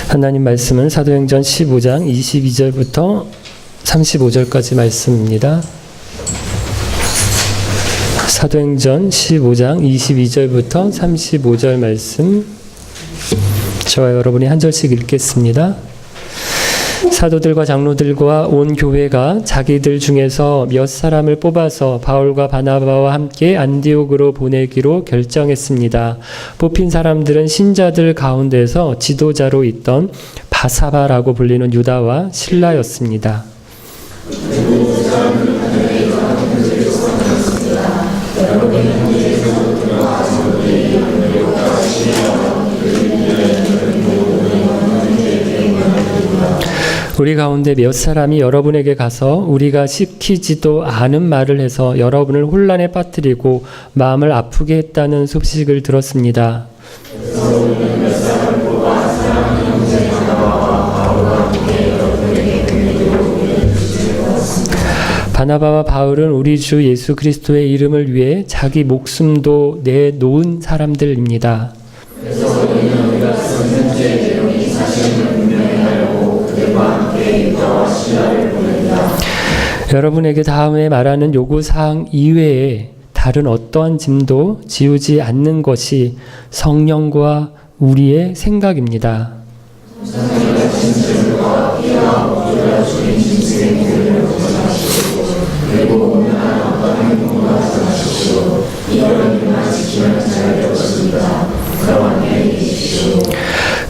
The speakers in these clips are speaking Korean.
하나님 말씀은 사도행전 15장 22절부터 35절까지 말씀입니다. 사도행전 15장 22절부터 35절 말씀, 저와 여러분이 한 절씩 읽겠습니다. 사도들과 장로들과 온 교회가 자기들 중에서 몇 사람을 뽑아서 바울과 바나바와 함께 안디옥으로 보내기로 결정했습니다. 뽑힌 사람들은 신자들 가운데서 지도자로 있던 바사바라고 불리는 유다와 실라였습니다. 우리 가운데 몇 사람이 여러분에게 가서 우리가 시키지도 않은 말을 해서 여러분을 혼란에 빠뜨리고 마음을 아프게 했다는 소식을 들었습니다. 바나바와 바울은 우리 주 예수 그리스도의 이름을 위해 자기 목숨도 내놓은 사람들입니다. 여러분에게 다음에 말하는 요구사항 이외에 다른 어떠한 짐도 지우지 않는 것이 성령과 우리의 생각입니다.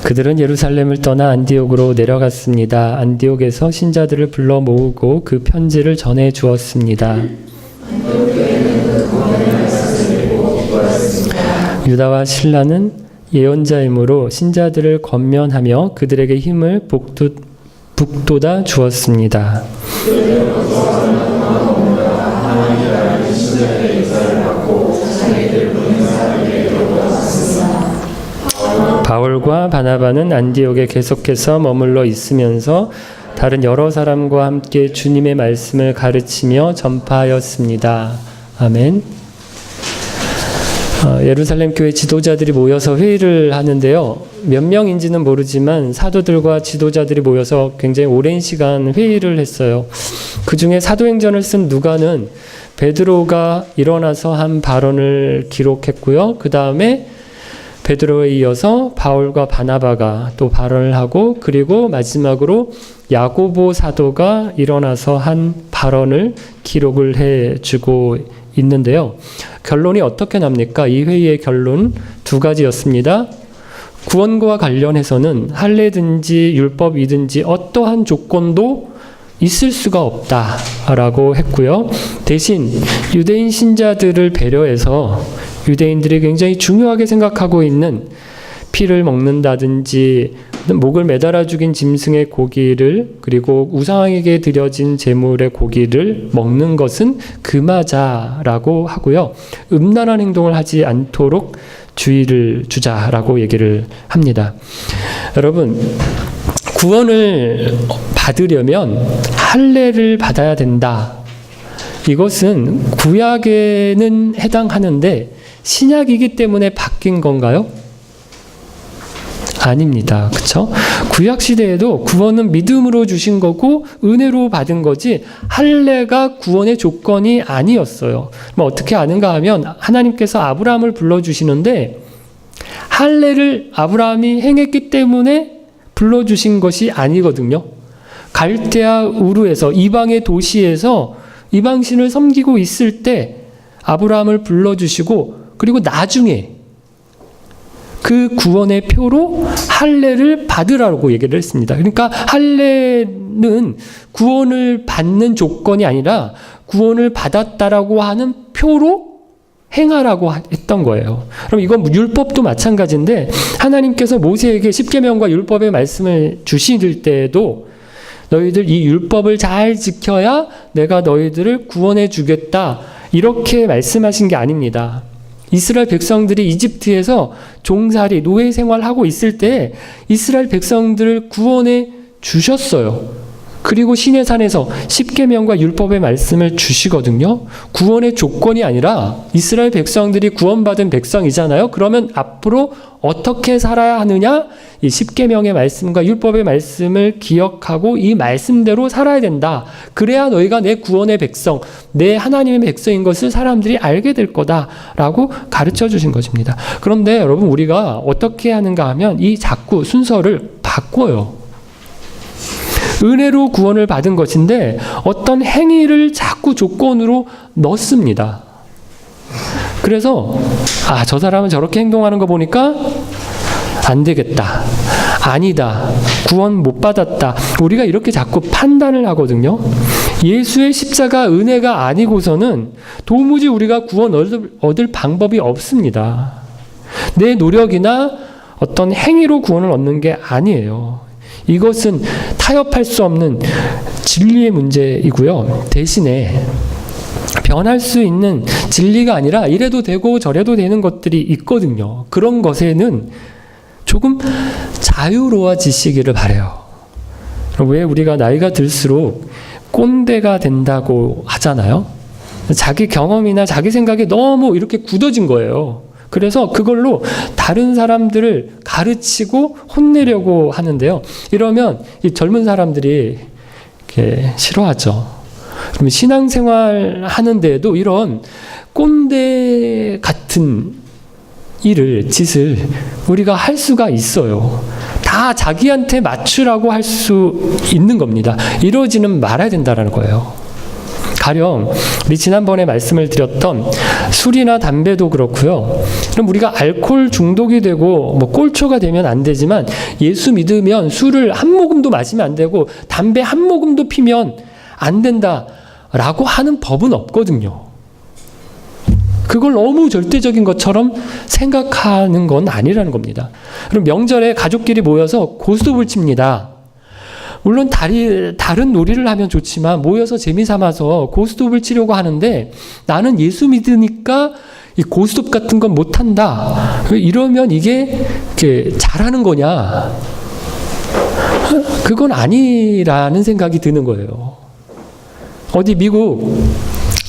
그들은 예루살렘을 떠나 안디옥으로 내려갔습니다. 안디옥에서 신자들을 불러 모으고 그 편지를 전해 주었습니다. 유다와 실라는 예언자이므로 신자들을 권면하며 그들에게 힘을 북돋아 주었습니다. 바울과 바나바는 안디옥에 계속해서 머물러 있으면서 다른 여러 사람과 함께 주님의 말씀을 가르치며 전파하였습니다. 아멘. 예루살렘 교회 지도자들이 모여서 회의를 하는데요. 몇 명인지는 모르지만 사도들과 지도자들이 모여서 굉장히 오랜 시간 회의를 했어요. 그 중에 사도행전을 쓴 누가는 베드로가 일어나서 한 발언을 기록했고요. 그 다음에 베드로에 이어서 바울과 바나바가 또 발언을 하고, 그리고 마지막으로 야고보 사도가 일어나서 한 발언을 기록을 해주고 있는데요. 결론이 어떻게 납니까? 이 회의의 결론 두 가지였습니다. 구원과 관련해서는 할례든지 율법이든지 어떠한 조건도 있을 수가 없다라고 했고요. 대신 유대인 신자들을 배려해서 유대인들이 굉장히 중요하게 생각하고 있는 피를 먹는다든지 목을 매달아 죽인 짐승의 고기를, 그리고 우상에게 드려진 제물의 고기를 먹는 것은 금하자라고 하고요. 음란한 행동을 하지 않도록 주의를 주자라고 얘기를 합니다. 여러분, 구원을 받으려면 할례를 받아야 된다. 이것은 구약에는 해당하는데 신약이기 때문에 바뀐 건가요? 아닙니다. 그렇죠? 구약 시대에도 구원은 믿음으로 주신 거고 은혜로 받은 거지 할례가 구원의 조건이 아니었어요. 그럼 어떻게 아는가 하면 하나님께서 아브라함을 불러주시는데 할례를 아브라함이 행했기 때문에 불러주신 것이 아니거든요. 갈대아 우르에서 이방의 도시에서 이방신을 섬기고 있을 때 아브라함을 불러주시고, 그리고 나중에 그 구원의 표로 할례를 받으라고 얘기를 했습니다. 그러니까 할례는 구원을 받는 조건이 아니라 구원을 받았다라고 하는 표로 행하라고 했던 거예요. 그럼 이건 율법도 마찬가지인데 하나님께서 모세에게 십계명과 율법의 말씀을 주실 때에도 너희들 이 율법을 잘 지켜야 내가 너희들을 구원해 주겠다, 이렇게 말씀하신 게 아닙니다. 이스라엘 백성들이 이집트에서 종살이, 노예 생활하고 있을 때 이스라엘 백성들을 구원해 주셨어요. 그리고 시내산에서 십계명과 율법의 말씀을 주시거든요. 구원의 조건이 아니라 이스라엘 백성들이 구원받은 백성이잖아요. 그러면 앞으로 어떻게 살아야 하느냐? 이 십계명의 말씀과 율법의 말씀을 기억하고 이 말씀대로 살아야 된다. 그래야 너희가 내 구원의 백성, 내 하나님의 백성인 것을 사람들이 알게 될 거다라고 가르쳐 주신 것입니다. 그런데 여러분, 우리가 어떻게 하는가 하면 이 자꾸 순서를 바꿔요. 은혜로 구원을 받은 것인데 어떤 행위를 자꾸 조건으로 넣습니다. 그래서 저 사람은 저렇게 행동하는 거 보니까 안 되겠다, 아니다, 구원 못 받았다, 우리가 이렇게 자꾸 판단을 하거든요. 예수의 십자가 은혜가 아니고서는 도무지 우리가 구원 얻을 방법이 없습니다. 내 노력이나 어떤 행위로 구원을 얻는 게 아니에요. 이것은 타협할 수 없는 진리의 문제이고요. 대신에 변할 수 있는 진리가 아니라 이래도 되고 저래도 되는 것들이 있거든요. 그런 것에는 조금 자유로워지시기를 바라요. 왜 우리가 나이가 들수록 꼰대가 된다고 하잖아요. 자기 경험이나 자기 생각이 너무 이렇게 굳어진 거예요. 그래서 그걸로 다른 사람들을 가르치고 혼내려고 하는데요. 이러면 이 젊은 사람들이 이렇게 싫어하죠. 그러면 신앙생활 하는데도 이런 꼰대 같은 짓을 우리가 할 수가 있어요. 다 자기한테 맞추라고 할 수 있는 겁니다. 이러지는 말아야 된다는 거예요. 가령 우리 지난번에 말씀을 드렸던 술이나 담배도 그렇고요. 그럼 우리가 알코올 중독이 되고 꼴초가 되면 안 되지만 예수 믿으면 술을 한 모금도 마시면 안 되고 담배 한 모금도 피면 안 된다라고 하는 법은 없거든요. 그걸 너무 절대적인 것처럼 생각하는 건 아니라는 겁니다. 그럼 명절에 가족끼리 모여서 고스톱을 칩니다. 물론 다른 놀이를 하면 좋지만 모여서 재미삼아서 고스톱을 치려고 하는데 나는 예수 믿으니까 이 고스톱 같은 건 못한다. 이러면 이게 잘하는 거냐? 그건 아니라는 생각이 드는 거예요. 어디 미국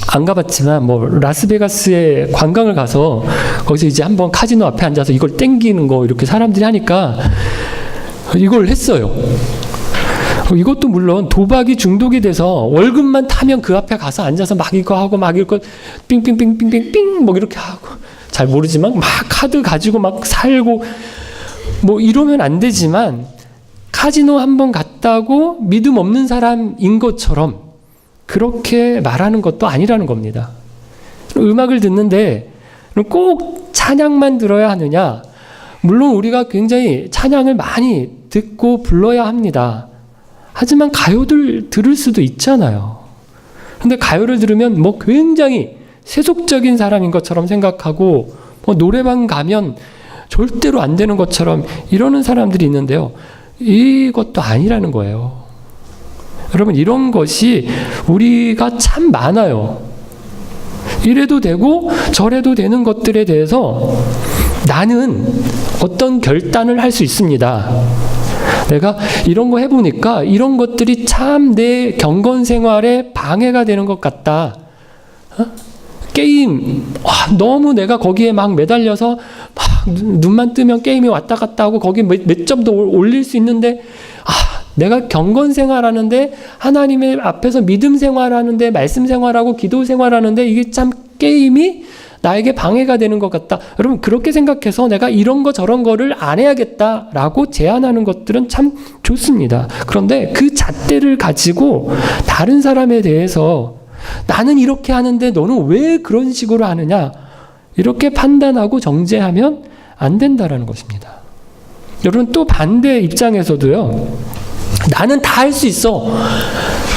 안 가봤지만 라스베가스에 관광을 가서 거기서 이제 한번 카지노 앞에 앉아서 이걸 땡기는 거 이렇게 사람들이 하니까 이걸 했어요. 이것도 물론 도박이 중독이 돼서 월급만 타면 그 앞에 가서 앉아서 막 이거 하고 막 이거 삥삥삥삥삥삥 이렇게 하고 잘 모르지만 막 카드 가지고 막 살고 이러면 안 되지만 카지노 한번 갔다고 믿음 없는 사람인 것처럼 그렇게 말하는 것도 아니라는 겁니다. 음악을 듣는데 꼭 찬양만 들어야 하느냐? 물론 우리가 굉장히 찬양을 많이 듣고 불러야 합니다. 하지만 가요들 들을 수도 있잖아요. 근데 가요를 들으면 굉장히 세속적인 사람인 것처럼 생각하고 노래방 가면 절대로 안 되는 것처럼 이러는 사람들이 있는데요. 이것도 아니라는 거예요. 여러분, 이런 것이 우리가 참 많아요. 이래도 되고 저래도 되는 것들에 대해서 나는 어떤 결단을 할 수 있습니다. 내가 이런 거 해보니까 이런 것들이 참 내 경건 생활에 방해가 되는 것 같다. 게임, 너무 내가 거기에 막 매달려서 막 눈만 뜨면 게임이 왔다 갔다 하고 거기 몇 점도 올릴 수 있는데 내가 경건 생활하는데 하나님의 앞에서 믿음 생활하는데 말씀 생활하고 기도 생활하는데 이게 참 게임이 나에게 방해가 되는 것 같다. 여러분, 그렇게 생각해서 내가 이런 거 저런 거를 안 해야겠다라고 제안하는 것들은 참 좋습니다. 그런데 그 잣대를 가지고 다른 사람에 대해서 나는 이렇게 하는데 너는 왜 그런 식으로 하느냐, 이렇게 판단하고 정죄하면 안 된다라는 것입니다. 여러분, 또 반대 입장에서도요, 나는 다 할 수 있어,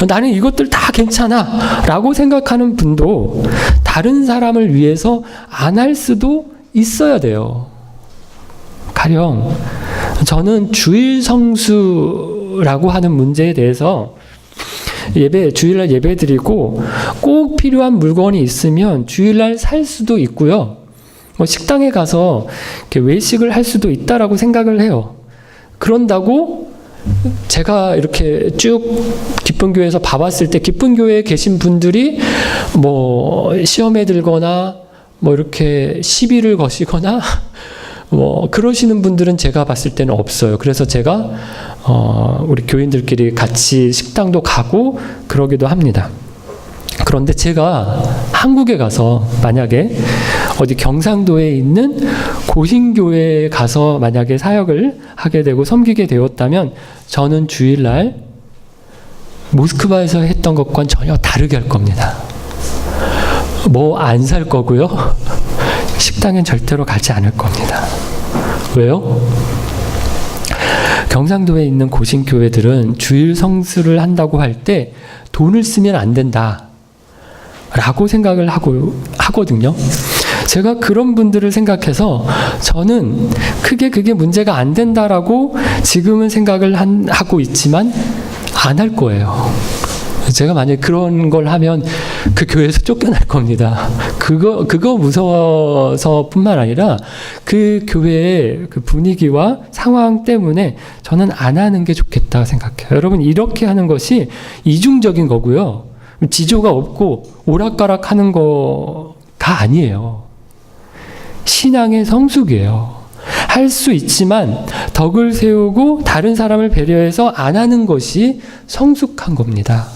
나는 이것들 다 괜찮아 라고 생각하는 분도 다른 사람을 위해서 안 할 수도 있어야 돼요. 가령 저는 주일 성수라고 하는 문제에 대해서 주일날 예배 드리고 꼭 필요한 물건이 있으면 주일날 살 수도 있고요. 식당에 가서 이렇게 외식을 할 수도 있다라고 생각을 해요. 그런다고 제가 이렇게 쭉 기쁨교회에서 봐봤을 때 기쁨교회에 계신 분들이 뭐 시험에 들거나 뭐 이렇게 시비를 거시거나 뭐 그러시는 분들은 제가 봤을 때는 없어요. 그래서 제가 우리 교인들끼리 같이 식당도 가고 그러기도 합니다. 그런데 제가 한국에 가서 만약에 어디 경상도에 있는 고신교회에 가서 만약에 사역을 하게 되고 섬기게 되었다면 저는 주일날 모스크바에서 했던 것과는 전혀 다르게 할 겁니다. 뭐 안 살 거고요. 식당엔 절대로 가지 않을 겁니다. 왜요? 경상도에 있는 고신교회들은 주일 성수를 한다고 할 때 돈을 쓰면 안 된다 라고 생각을 하거든요. 제가 그런 분들을 생각해서 저는 크게 그게 문제가 안 된다라고 지금은 생각을 하고 있지만 안 할 거예요. 제가 만약에 그런 걸 하면 그 교회에서 쫓겨날 겁니다. 그거 무서워서 뿐만 아니라 그 교회의 그 분위기와 상황 때문에 저는 안 하는 게 좋겠다 생각해요. 여러분, 이렇게 하는 것이 이중적인 거고요. 지조가 없고 오락가락 하는 거가 아니에요. 신앙의 성숙이에요. 할 수 있지만 덕을 세우고 다른 사람을 배려해서 안 하는 것이 성숙한 겁니다.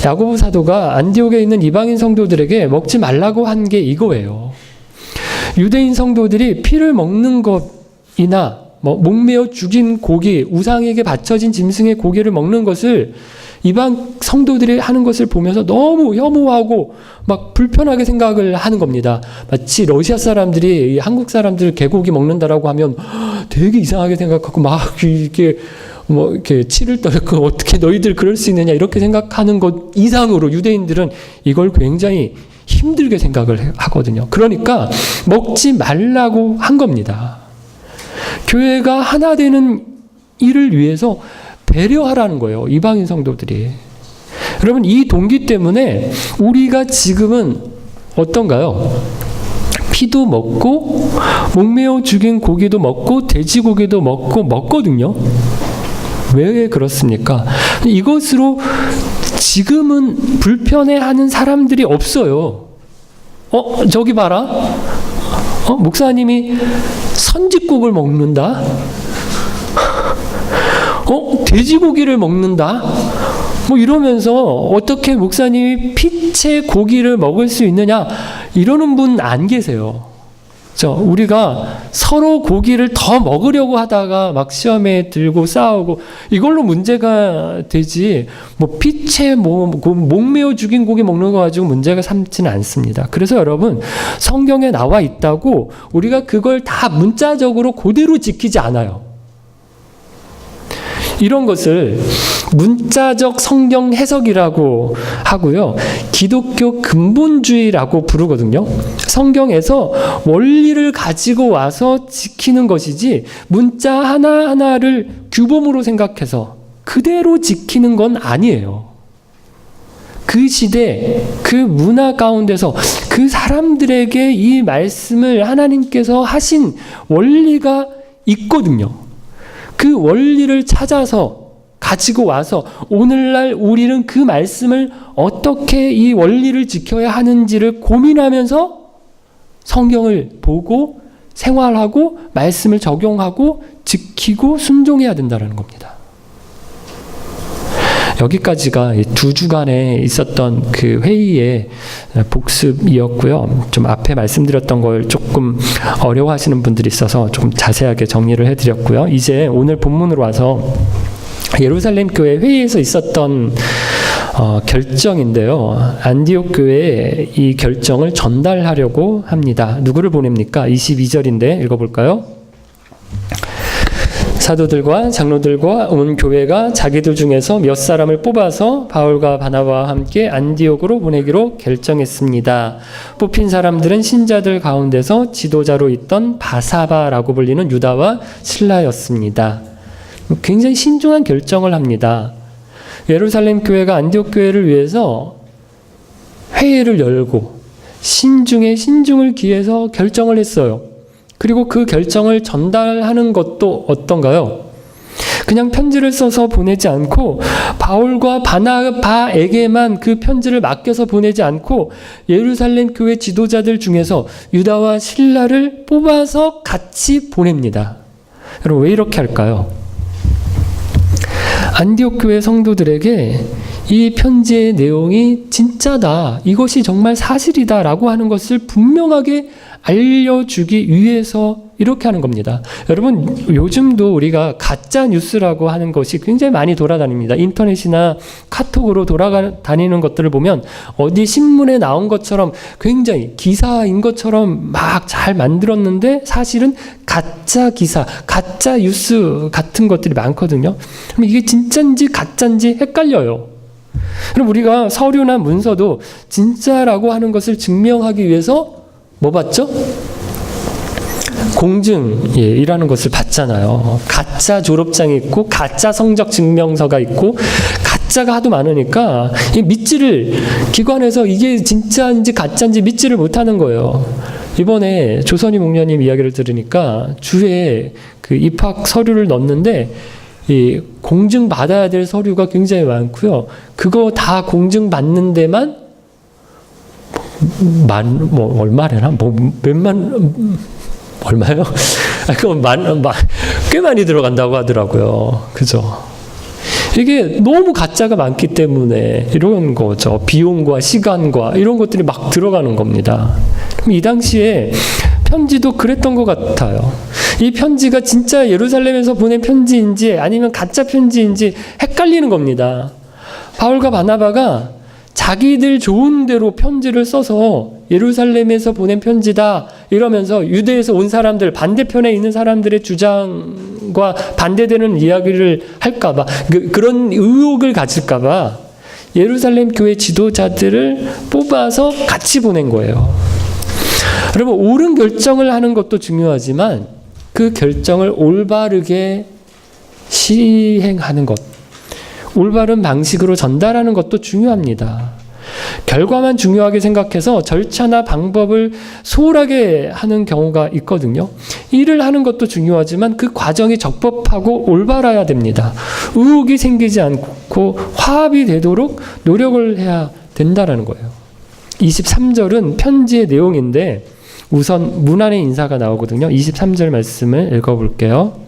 야고보 사도가 안디옥에 있는 이방인 성도들에게 먹지 말라고 한 게 이거예요. 유대인 성도들이 피를 먹는 것이나 목매어 죽인 고기, 우상에게 바쳐진 짐승의 고기를 먹는 것을 이방 성도들이 하는 것을 보면서 너무 혐오하고 막 불편하게 생각을 하는 겁니다. 마치 러시아 사람들이 한국 사람들 개고기 먹는다라고 하면 되게 이상하게 생각하고 막 이렇게 치를 떨고 어떻게 너희들 그럴 수 있느냐 이렇게 생각하는 것 이상으로 유대인들은 이걸 굉장히 힘들게 생각을 하거든요. 그러니까 먹지 말라고 한 겁니다. 교회가 하나 되는 일을 위해서 배려하라는 거예요. 이방인 성도들이. 여러분, 이 동기 때문에 우리가 지금은 어떤가요? 피도 먹고 목매어 죽인 고기도 먹고 돼지고기도 먹거든요. 왜 그렇습니까? 이것으로 지금은 불편해하는 사람들이 없어요. 저기 봐라. 목사님이 선짓국을 먹는다. 돼지고기를 먹는다. 뭐 이러면서 어떻게 목사님이 피채 고기를 먹을 수 있느냐 이러는 분 안 계세요. 우리가 서로 고기를 더 먹으려고 하다가 막 시험에 들고 싸우고 이걸로 문제가 되지 뭐 피채 목매어 죽인 고기 먹는 거 가지고 문제가 삼지는 않습니다. 그래서 여러분, 성경에 나와 있다고 우리가 그걸 다 문자적으로 그대로 지키지 않아요. 이런 것을 문자적 성경 해석이라고 하고요. 기독교 근본주의라고 부르거든요. 성경에서 원리를 가지고 와서 지키는 것이지 문자 하나하나를 규범으로 생각해서 그대로 지키는 건 아니에요. 그 시대, 그 문화 가운데서 그 사람들에게 이 말씀을 하나님께서 하신 원리가 있거든요. 그 원리를 찾아서 가지고 와서 오늘날 우리는 그 말씀을 어떻게 이 원리를 지켜야 하는지를 고민하면서 성경을 보고 생활하고 말씀을 적용하고 지키고 순종해야 된다는 겁니다. 여기까지가 2주간에 있었던 그 회의의 복습이었고요. 좀 앞에 말씀드렸던 걸 조금 어려워하시는 분들이 있어서 조금 자세하게 정리를 해드렸고요. 이제 오늘 본문으로 와서 예루살렘 교회 회의에서 있었던 결정인데요. 안디옥 교회에 이 결정을 전달하려고 합니다. 누구를 보냅니까? 22절인데 읽어볼까요? 사도들과 장로들과 온 교회가 자기들 중에서 몇 사람을 뽑아서 바울과 바나바와 함께 안디옥으로 보내기로 결정했습니다. 뽑힌 사람들은 신자들 가운데서 지도자로 있던 바사바라고 불리는 유다와 실라였습니다. 굉장히 신중한 결정을 합니다. 예루살렘 교회가 안디옥 교회를 위해서 회의를 열고 신중에 신중을 기해서 결정을 했어요. 그리고 그 결정을 전달하는 것도 어떤가요? 그냥 편지를 써서 보내지 않고 바울과 바나바에게만 그 편지를 맡겨서 보내지 않고 예루살렘 교회 지도자들 중에서 유다와 실라를 뽑아서 같이 보냅니다. 여러분, 왜 이렇게 할까요? 안디옥 교회 성도들에게 이 편지의 내용이 진짜다, 이것이 정말 사실이다 라고 하는 것을 분명하게 알려주기 위해서 이렇게 하는 겁니다. 여러분, 요즘도 우리가 가짜 뉴스라고 하는 것이 굉장히 많이 돌아다닙니다. 인터넷이나 카톡으로 돌아다니는 것들을 보면 어디 신문에 나온 것처럼 굉장히 기사인 것처럼 막 잘 만들었는데 사실은 가짜 기사, 가짜 뉴스 같은 것들이 많거든요. 그럼 이게 진짜인지 가짜인지 헷갈려요. 그럼 우리가 서류나 문서도 진짜라고 하는 것을 증명하기 위해서 뭐 받죠? 공증이라는 것을 받잖아요. 가짜 졸업장이 있고 가짜 성적 증명서가 있고 가짜가 하도 많으니까 기관에서 이게 진짜인지 가짜인지 믿지를 못하는 거예요. 이번에 조선희 목녀님 이야기를 들으니까 주에 그 입학 서류를 넣었는데 이 공증 받아야 될 서류가 굉장히 많고요. 그거 다 공증 받는 데만 얼마래나? 얼마요? 꽤 많이 들어간다고 하더라고요. 그죠? 이게 너무 가짜가 많기 때문에 이런 거죠. 비용과 시간과 이런 것들이 막 들어가는 겁니다. 이 당시에 편지도 그랬던 것 같아요. 이 편지가 진짜 예루살렘에서 보낸 편지인지 아니면 가짜 편지인지 헷갈리는 겁니다. 바울과 바나바가 자기들 좋은 대로 편지를 써서 예루살렘에서 보낸 편지다 이러면서 유대에서 온 사람들, 반대편에 있는 사람들의 주장과 반대되는 이야기를 할까봐, 그런 의혹을 가질까봐 예루살렘 교회 지도자들을 뽑아서 같이 보낸 거예요. 여러분, 옳은 결정을 하는 것도 중요하지만 그 결정을 올바르게 시행하는 것, 올바른 방식으로 전달하는 것도 중요합니다. 결과만 중요하게 생각해서 절차나 방법을 소홀하게 하는 경우가 있거든요. 일을 하는 것도 중요하지만 그 과정이 적법하고 올바라야 됩니다. 의혹이 생기지 않고 화합이 되도록 노력을 해야 된다는 거예요. 23절은 편지의 내용인데 우선 문안의 인사가 나오거든요. 23절 말씀을 읽어볼게요.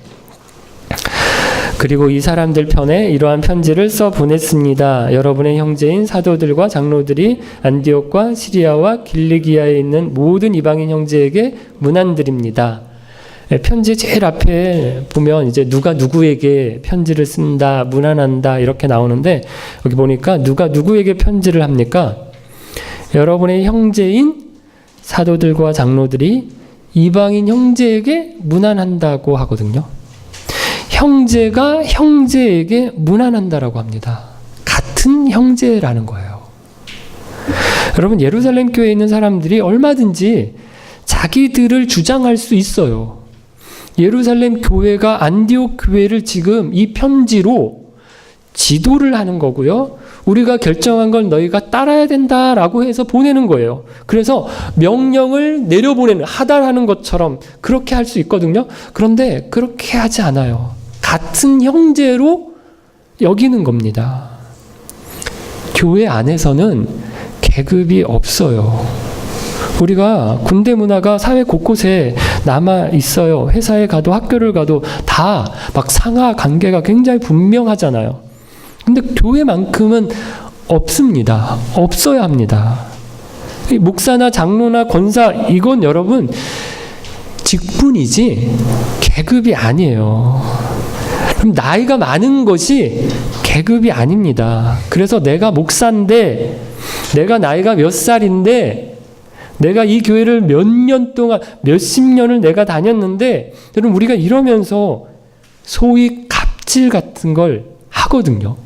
그리고 이 사람들 편에 이러한 편지를 써 보냈습니다. 여러분의 형제인 사도들과 장로들이 안디옥과 시리아와 길리기아에 있는 모든 이방인 형제에게 문안드립니다. 편지 제일 앞에 보면 이제 누가 누구에게 편지를 쓴다, 문안한다 이렇게 나오는데 여기 보니까 누가 누구에게 편지를 합니까? 여러분의 형제인 사도들과 장로들이 이방인 형제에게 문안한다고 하거든요. 형제가 형제에게 문안한다라고 합니다. 같은 형제라는 거예요. 여러분, 예루살렘 교회에 있는 사람들이 얼마든지 자기들을 주장할 수 있어요. 예루살렘 교회가 안디옥 교회를 지금 이 편지로 지도를 하는 거고요. 우리가 결정한 걸 너희가 따라야 된다라고 해서 보내는 거예요. 그래서 명령을 내려보내는, 하달하는 것처럼 그렇게 할 수 있거든요. 그런데 그렇게 하지 않아요. 같은 형제로 여기는 겁니다. 교회 안에서는 계급이 없어요. 우리가 군대 문화가 사회 곳곳에 남아 있어요. 회사에 가도 학교를 가도 다 막 상하 관계가 굉장히 분명하잖아요. 근데 교회만큼은 없습니다. 없어야 합니다. 목사나 장로나 권사, 이건 여러분 직분이지 계급이 아니에요. 그럼 나이가 많은 것이 계급이 아닙니다. 그래서 내가 목사인데, 내가 나이가 몇 살인데, 내가 이 교회를 몇 년 동안, 몇십 년을 내가 다녔는데, 여러분 우리가 이러면서 소위 갑질 같은 걸 하거든요.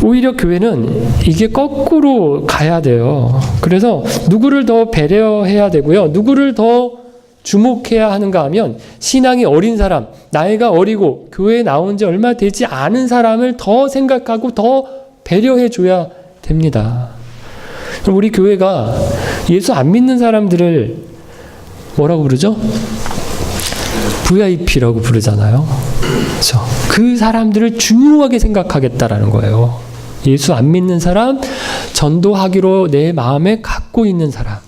오히려 교회는 이게 거꾸로 가야 돼요. 그래서 누구를 더 배려해야 되고요. 누구를 더 주목해야 하는가 하면 신앙이 어린 사람, 나이가 어리고 교회에 나온 지 얼마 되지 않은 사람을 더 생각하고 더 배려해 줘야 됩니다. 그럼 우리 교회가 예수 안 믿는 사람들을 뭐라고 부르죠? VIP라고 부르잖아요. 그렇죠? 그 사람들을 중요하게 생각하겠다라는 거예요. 예수 안 믿는 사람, 전도하기로 내 마음에 갖고 있는 사람,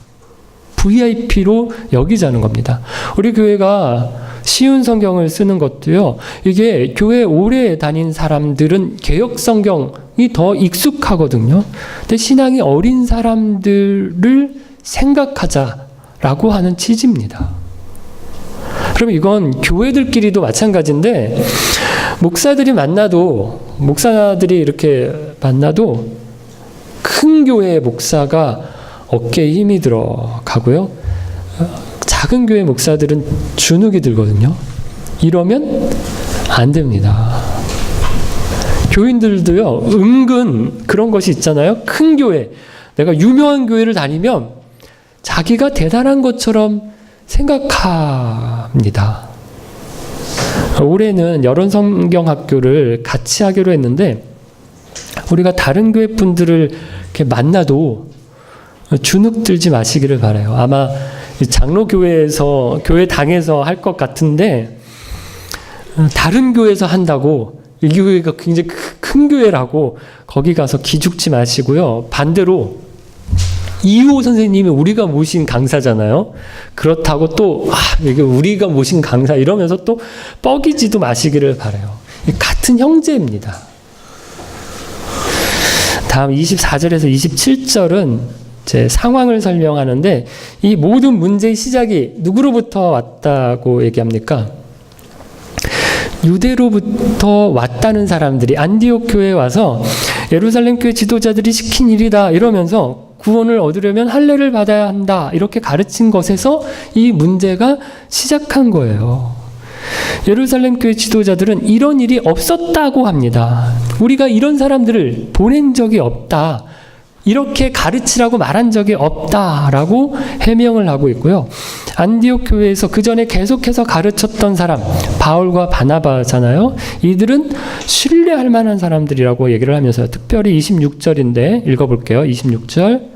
VIP로 여기자는 겁니다. 우리 교회가 쉬운 성경을 쓰는 것도요, 이게 교회 오래 다닌 사람들은 개역 성경이 더 익숙하거든요. 근데 신앙이 어린 사람들을 생각하자라고 하는 취지입니다. 그럼 이건 교회들끼리도 마찬가지인데, 목사들이 이렇게 만나도 큰 교회 목사가 어깨에 힘이 들어가고요, 작은 교회 목사들은 주눅이 들거든요. 이러면 안 됩니다. 교인들도요, 은근 그런 것이 있잖아요. 큰 교회, 내가 유명한 교회를 다니면 자기가 대단한 것처럼 생각합니다. 올해는 여론성경학교를 같이 하기로 했는데, 우리가 다른 교회 분들을 이렇게 만나도 주눅 들지 마시기를 바라요. 아마 장로교회에서, 교회당에서 할 것 같은데, 다른 교회에서 한다고, 이 교회가 굉장히 큰 교회라고 거기 가서 기죽지 마시고요. 반대로 이호 선생님이 우리가 모신 강사잖아요. 그렇다고 또 이게 우리가 모신 강사 이러면서 또 뻐기지도 마시기를 바라요. 같은 형제입니다. 다음 24절에서 27절은 제 상황을 설명하는데, 이 모든 문제의 시작이 누구로부터 왔다고 얘기합니까? 유대로부터 왔다는 사람들이 안디옥 교회에 와서 예루살렘 교회 지도자들이 시킨 일이다 이러면서 구원을 얻으려면 할례를 받아야 한다 이렇게 가르친 것에서 이 문제가 시작한 거예요. 예루살렘 교회 지도자들은 이런 일이 없었다고 합니다. 우리가 이런 사람들을 보낸 적이 없다, 이렇게 가르치라고 말한 적이 없다라고 해명을 하고 있고요. 안디옥 교회에서 그 전에 계속해서 가르쳤던 사람, 바울과 바나바잖아요. 이들은 신뢰할 만한 사람들이라고 얘기를 하면서, 특별히 26절인데 읽어볼게요. 26절.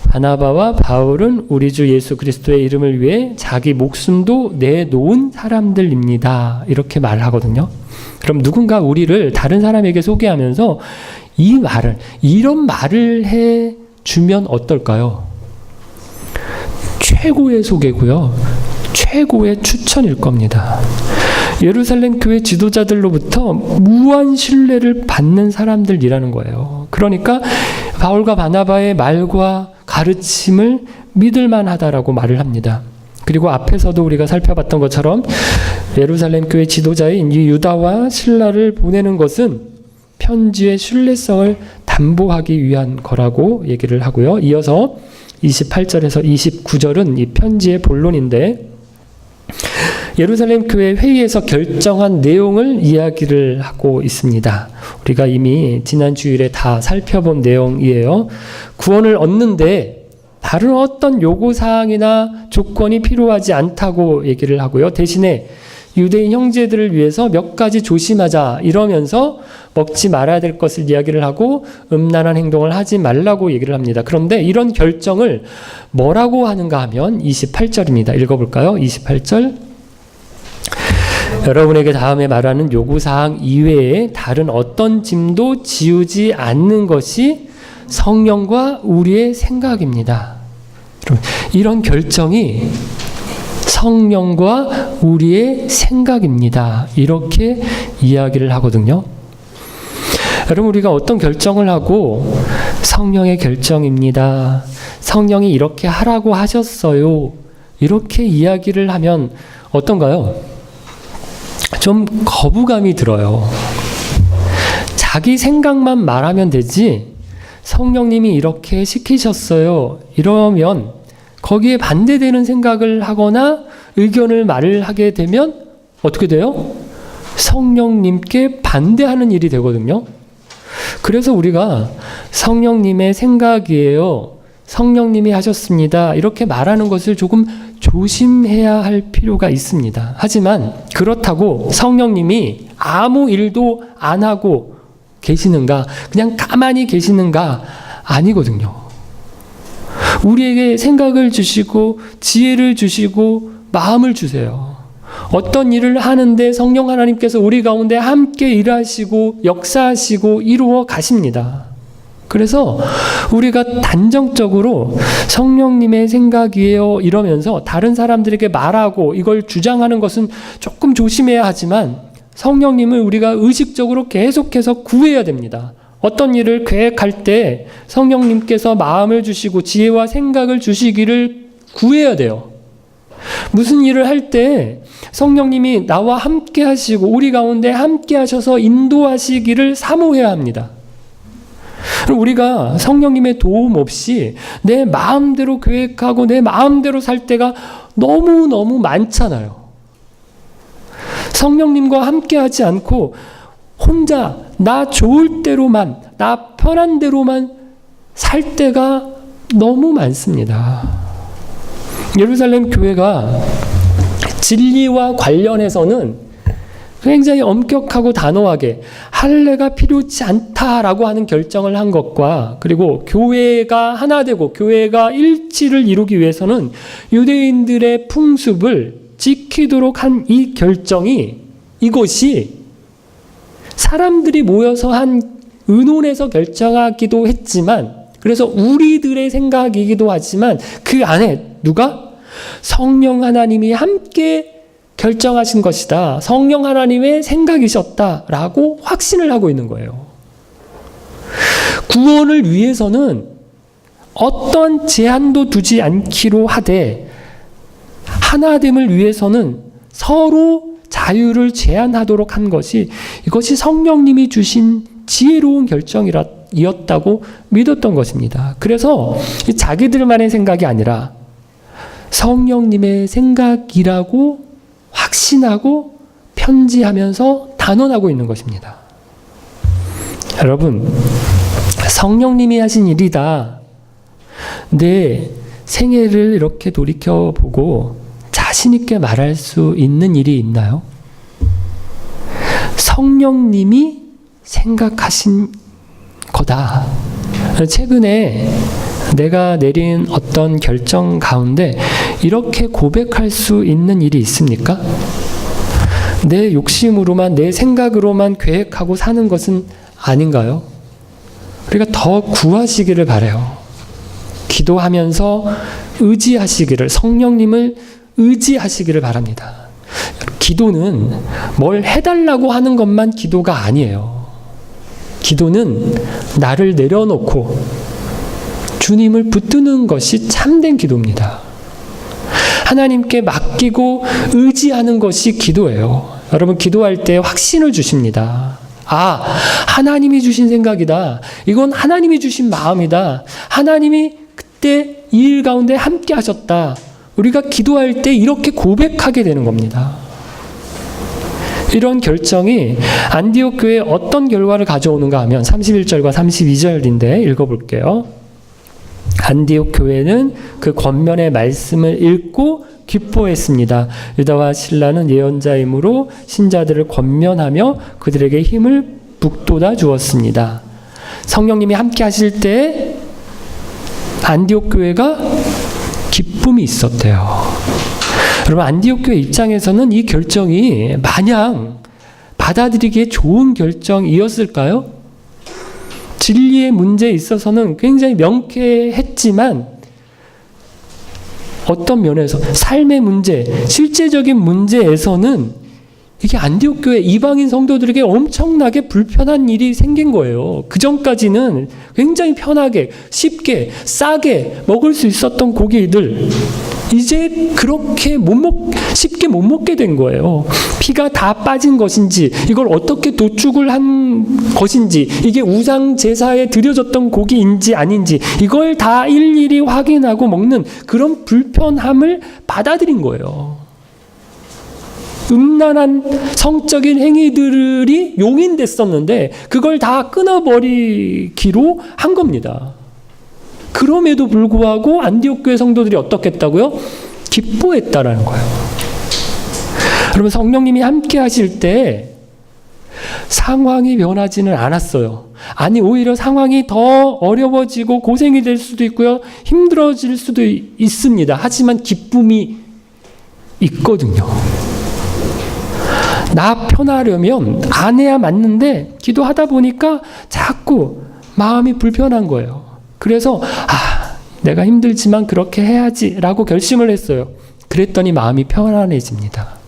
바나바와 바울은 우리 주 예수 그리스도의 이름을 위해 자기 목숨도 내놓은 사람들입니다. 이렇게 말하거든요. 그럼 누군가 우리를 다른 사람에게 소개하면서 이런 말을 해 주면 어떨까요? 최고의 소개고요, 최고의 추천일 겁니다. 예루살렘 교회 지도자들로부터 무한 신뢰를 받는 사람들이라는 거예요. 그러니까 바울과 바나바의 말과 가르침을 믿을만하다라고 말을 합니다. 그리고 앞에서도 우리가 살펴봤던 것처럼 예루살렘 교회 지도자인 이 유다와 실라를 보내는 것은 편지의 신뢰성을 담보하기 위한 거라고 얘기를 하고요. 이어서 28절에서 29절은 이 편지의 본론인데, 예루살렘 교회 회의에서 결정한 내용을 이야기를 하고 있습니다. 우리가 이미 지난 주일에 다 살펴본 내용이에요. 구원을 얻는데 다른 어떤 요구사항이나 조건이 필요하지 않다고 얘기를 하고요. 대신에 유대인 형제들을 위해서 몇 가지 조심하자 이러면서 먹지 말아야 될 것을 이야기를 하고 음란한 행동을 하지 말라고 얘기를 합니다. 그런데 이런 결정을 뭐라고 하는가 하면 28절입니다. 읽어볼까요? 28절. 여러분에게 다음에 말하는 요구사항 이외에 다른 어떤 짐도 지우지 않는 것이 성령과 우리의 생각입니다. 이런 결정이 성령과 우리의 생각입니다. 이렇게 이야기를 하거든요. 여러분, 우리가 어떤 결정을 하고 성령의 결정입니다, 성령이 이렇게 하라고 하셨어요, 이렇게 이야기를 하면 어떤가요? 좀 거부감이 들어요. 자기 생각만 말하면 되지 성령님이 이렇게 시키셨어요 이러면 거기에 반대되는 생각을 하거나 의견을 말을 하게 되면 어떻게 돼요? 성령님께 반대하는 일이 되거든요. 그래서 우리가 성령님의 생각이에요, 성령님이 하셨습니다, 이렇게 말하는 것을 조금 조심해야 할 필요가 있습니다. 하지만 그렇다고 성령님이 아무 일도 안 하고 계시는가, 그냥 가만히 계시는가? 아니거든요. 우리에게 생각을 주시고 지혜를 주시고 마음을 주세요. 어떤 일을 하는데 성령 하나님께서 우리 가운데 함께 일하시고 역사하시고 이루어 가십니다. 그래서 우리가 단정적으로 성령님의 생각이에요 이러면서 다른 사람들에게 말하고 이걸 주장하는 것은 조금 조심해야 하지만 성령님을 우리가 의식적으로 계속해서 구해야 됩니다. 어떤 일을 계획할 때 성령님께서 마음을 주시고 지혜와 생각을 주시기를 구해야 돼요. 무슨 일을 할 때 성령님이 나와 함께 하시고 우리 가운데 함께 하셔서 인도하시기를 사모해야 합니다. 우리가 성령님의 도움 없이 내 마음대로 계획하고 내 마음대로 살 때가 너무너무 많잖아요. 성령님과 함께 하지 않고 혼자 나 좋을 대로만, 나 편한 대로만 살 때가 너무 많습니다. 예루살렘 교회가 진리와 관련해서는 굉장히 엄격하고 단호하게 할례가 필요치 않다라고 하는 결정을 한 것과 그리고 교회가 하나 되고 교회가 일치를 이루기 위해서는 유대인들의 풍습을 지키도록 한 이 결정이 이것이 사람들이 모여서 한 의논에서 결정하기도 했지만 그래서 우리들의 생각이기도 하지만 그 안에 누가? 성령 하나님이 함께 결정하신 것이다. 성령 하나님의 생각이셨다라고 확신을 하고 있는 거예요. 구원을 위해서는 어떤 제한도 두지 않기로 하되 하나됨을 위해서는 서로 자유를 제한하도록 한 것이 이것이 성령님이 주신 지혜로운 결정이었다고 믿었던 것입니다. 그래서 자기들만의 생각이 아니라 성령님의 생각이라고 확신하고 편지하면서 단언하고 있는 것입니다. 여러분, 성령님이 하신 일이다. 내 생애를 이렇게 돌이켜보고 자신 있게 말할 수 있는 일이 있나요? 성령님이 생각하신 거다. 최근에 내가 내린 어떤 결정 가운데 이렇게 고백할 수 있는 일이 있습니까? 내 욕심으로만, 내 생각으로만 계획하고 사는 것은 아닌가요? 우리가 더 구하시기를 바라요. 기도하면서 의지하시기를, 성령님을 의지하시기를 바랍니다. 기도는 뭘 해달라고 하는 것만 기도가 아니에요. 기도는 나를 내려놓고 주님을 붙드는 것이 참된 기도입니다. 하나님께 맡기고 의지하는 것이 기도예요. 여러분, 기도할 때 확신을 주십니다. 아, 하나님이 주신 생각이다. 이건 하나님이 주신 마음이다. 하나님이 그때 이 일 가운데 함께 하셨다. 우리가 기도할 때 이렇게 고백하게 되는 겁니다. 이런 결정이 안디옥 교회에 어떤 결과를 가져오는가 하면 31절과 32절인데 읽어볼게요. 안디옥 교회는 그 권면의 말씀을 읽고 기뻐했습니다. 유다와 실라는 예언자이므로 신자들을 권면하며 그들에게 힘을 북돋아 주었습니다. 성령님이 함께 하실 때 안디옥 교회가 기쁨이 있었대요. 여러분, 안디옥 교회 입장에서는 이 결정이 마냥 받아들이기에 좋은 결정이었을까요? 진리의 문제에 있어서는 굉장히 명쾌했지만 어떤 면에서 삶의 문제, 실제적인 문제에서는 이게 안디옥 교회 이방인 성도들에게 엄청나게 불편한 일이 생긴 거예요. 그 전까지는 굉장히 편하게, 쉽게, 싸게 먹을 수 있었던 고기들 이제 그렇게 쉽게 못 먹게 된 거예요. 피가 다 빠진 것인지, 이걸 어떻게 도축을 한 것인지, 이게 우상 제사에 드려졌던 고기인지 아닌지 이걸 다 일일이 확인하고 먹는 그런 불편함을 받아들인 거예요. 음란한 성적인 행위들이 용인됐었는데 그걸 다 끊어버리기로 한 겁니다. 그럼에도 불구하고 안디옥 교회 성도들이 어떻게 했다고요? 기뻐했다라는 거예요. 여러분, 성령님이 함께 하실 때 상황이 변하지는 않았어요. 아니, 오히려 상황이 더 어려워지고 고생이 될 수도 있고요. 힘들어질 수도 있습니다. 하지만 기쁨이 있거든요. 나 편하려면 안 해야 맞는데 기도하다 보니까 자꾸 마음이 불편한 거예요. 그래서 내가 힘들지만 그렇게 해야지라고 결심을 했어요. 그랬더니 마음이 편안해집니다.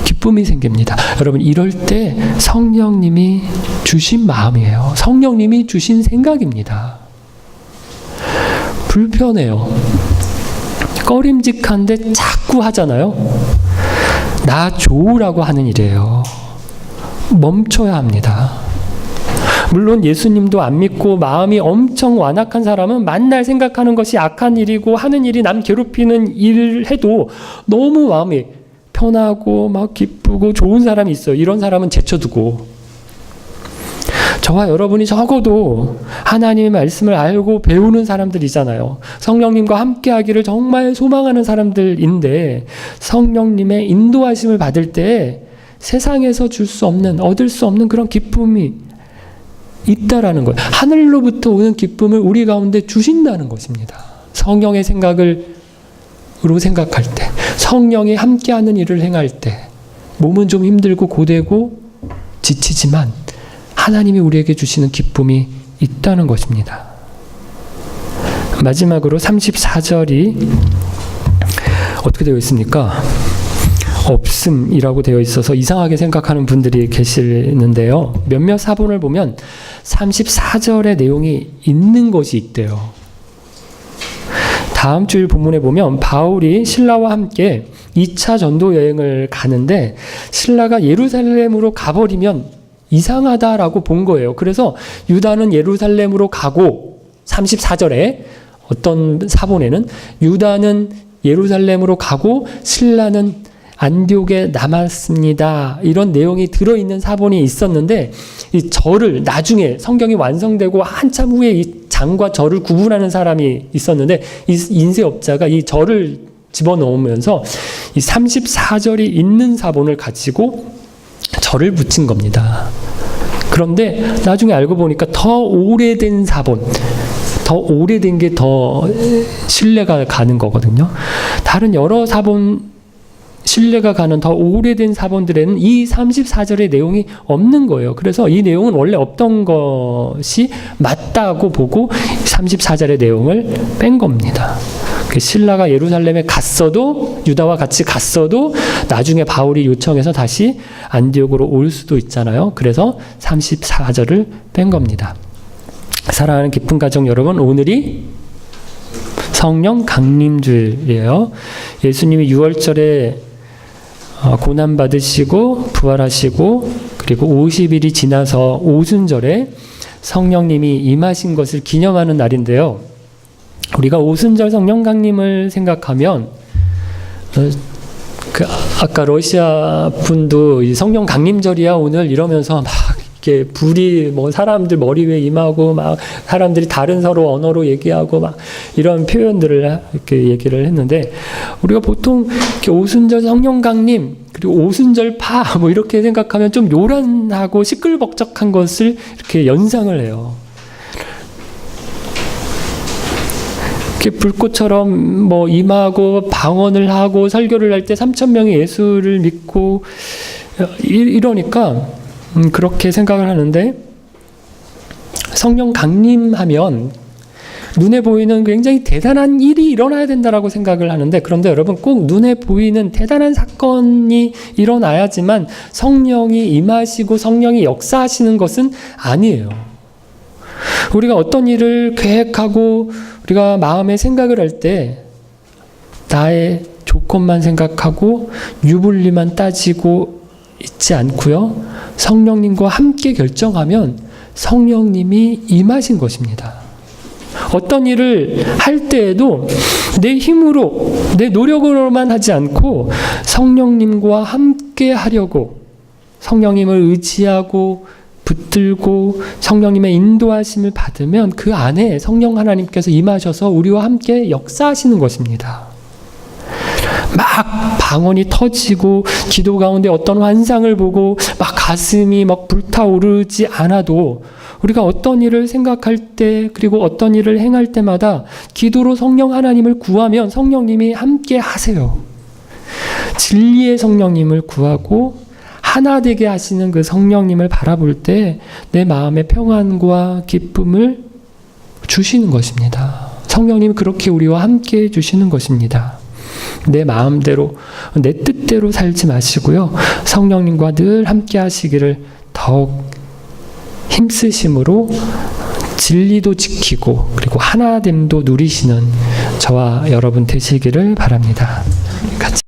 기쁨이 생깁니다. 여러분, 이럴 때 성령님이 주신 마음이에요. 성령님이 주신 생각입니다. 불편해요. 꺼림직한데 자꾸 하잖아요. 나 좋으라고 하는 일이에요. 멈춰야 합니다. 물론 예수님도 안 믿고 마음이 엄청 완악한 사람은 만날 생각하는 것이 악한 일이고 하는 일이 남 괴롭히는 일을 해도 너무 마음이 편하고 막 기쁘고 좋은 사람이 있어요. 이런 사람은 제쳐두고, 저와 여러분이 적어도 하나님의 말씀을 알고 배우는 사람들이잖아요. 성령님과 함께 하기를 정말 소망하는 사람들인데, 성령님의 인도하심을 받을 때 세상에서 줄 수 없는, 얻을 수 없는 그런 기쁨이 있다라는 거예요. 하늘로부터 오는 기쁨을 우리 가운데 주신다는 것입니다. 성령의 생각으로 생각할 때, 성령이 함께하는 일을 행할 때 몸은 좀 힘들고 고되고 지치지만 하나님이 우리에게 주시는 기쁨이 있다는 것입니다. 마지막으로 34절이 어떻게 되어 있습니까? 없음이라고 되어 있어서 이상하게 생각하는 분들이 계시는데요. 몇몇 사본을 보면 34절의 내용이 있는 것이 있대요. 다음 주일 본문에 보면 바울이 신라와 함께 2차 전도 여행을 가는데 신라가 예루살렘으로 가버리면 이상하다라고 본 거예요. 그래서 유다는 예루살렘으로 가고, 34절에 어떤 사본에는 유다는 예루살렘으로 가고 신라는 안디옥에 남았습니다. 이런 내용이 들어있는 사본이 있었는데, 이 절을 나중에 성경이 완성되고 한참 후에 이 장과 절을 구분하는 사람이 있었는데, 이 인쇄업자가 이 절을 집어넣으면서 이 34절이 있는 사본을 가지고 절을 붙인 겁니다. 그런데 나중에 알고 보니까 더 오래된 사본, 더 오래된 게 더 신뢰가 가는 거거든요. 다른 여러 사본, 신뢰가 가는 더 오래된 사본들에는 이 34절의 내용이 없는 거예요. 그래서 이 내용은 원래 없던 것이 맞다고 보고 34절의 내용을 뺀 겁니다. 신라가 예루살렘에 갔어도, 유다와 같이 갔어도 나중에 바울이 요청해서 다시 안디옥으로 올 수도 있잖아요. 그래서 34절을 뺀 겁니다. 사랑하는 기쁨 가족 여러분, 오늘이 성령 강림주일이에요. 예수님이 6월절에 고난받으시고 부활하시고, 그리고 50일이 지나서 오순절에 성령님이 임하신 것을 기념하는 날인데요. 우리가 오순절 성령 강림을 생각하면 아까 러시아 분도 이 성령 강림절이야 오늘 이러면서 막 이렇게 불이 뭐 사람들 머리 위에 임하고 막 사람들이 다른 서로 언어로 얘기하고 막 이런 표현들을 이렇게 얘기를 했는데, 우리가 보통 이렇게 오순절 성령 강림 그리고 오순절파 뭐 이렇게 생각하면 좀 요란하고 시끌벅적한 것을 이렇게 연상을 해요. 불꽃처럼 뭐 임하고 방언을 하고 설교를 할 때 3,000명이 예수를 믿고 이러니까 그렇게 생각을 하는데, 성령 강림하면 눈에 보이는 굉장히 대단한 일이 일어나야 된다라고 생각을 하는데, 그런데 여러분, 꼭 눈에 보이는 대단한 사건이 일어나야지만 성령이 임하시고 성령이 역사하시는 것은 아니에요. 우리가 어떤 일을 계획하고 우리가 마음에 생각을 할 때 나의 조건만 생각하고 유불리만 따지고 있지 않고요, 성령님과 함께 결정하면 성령님이 임하신 것입니다. 어떤 일을 할 때에도 내 힘으로, 내 노력으로만 하지 않고 성령님과 함께 하려고 성령님을 의지하고 붙들고 성령님의 인도하심을 받으면 그 안에 성령 하나님께서 임하셔서 우리와 함께 역사하시는 것입니다. 막 방언이 터지고 기도 가운데 어떤 환상을 보고 막 가슴이 막 불타오르지 않아도, 우리가 어떤 일을 생각할 때 그리고 어떤 일을 행할 때마다 기도로 성령 하나님을 구하면 성령님이 함께 하세요. 진리의 성령님을 구하고 하나 되게 하시는 그 성령님을 바라볼 때 내 마음의 평안과 기쁨을 주시는 것입니다. 성령님 그렇게 우리와 함께 해주시는 것입니다. 내 마음대로, 내 뜻대로 살지 마시고요. 성령님과 늘 함께 하시기를 더욱 힘쓰심으로 진리도 지키고 그리고 하나됨도 누리시는 저와 여러분 되시기를 바랍니다. 같이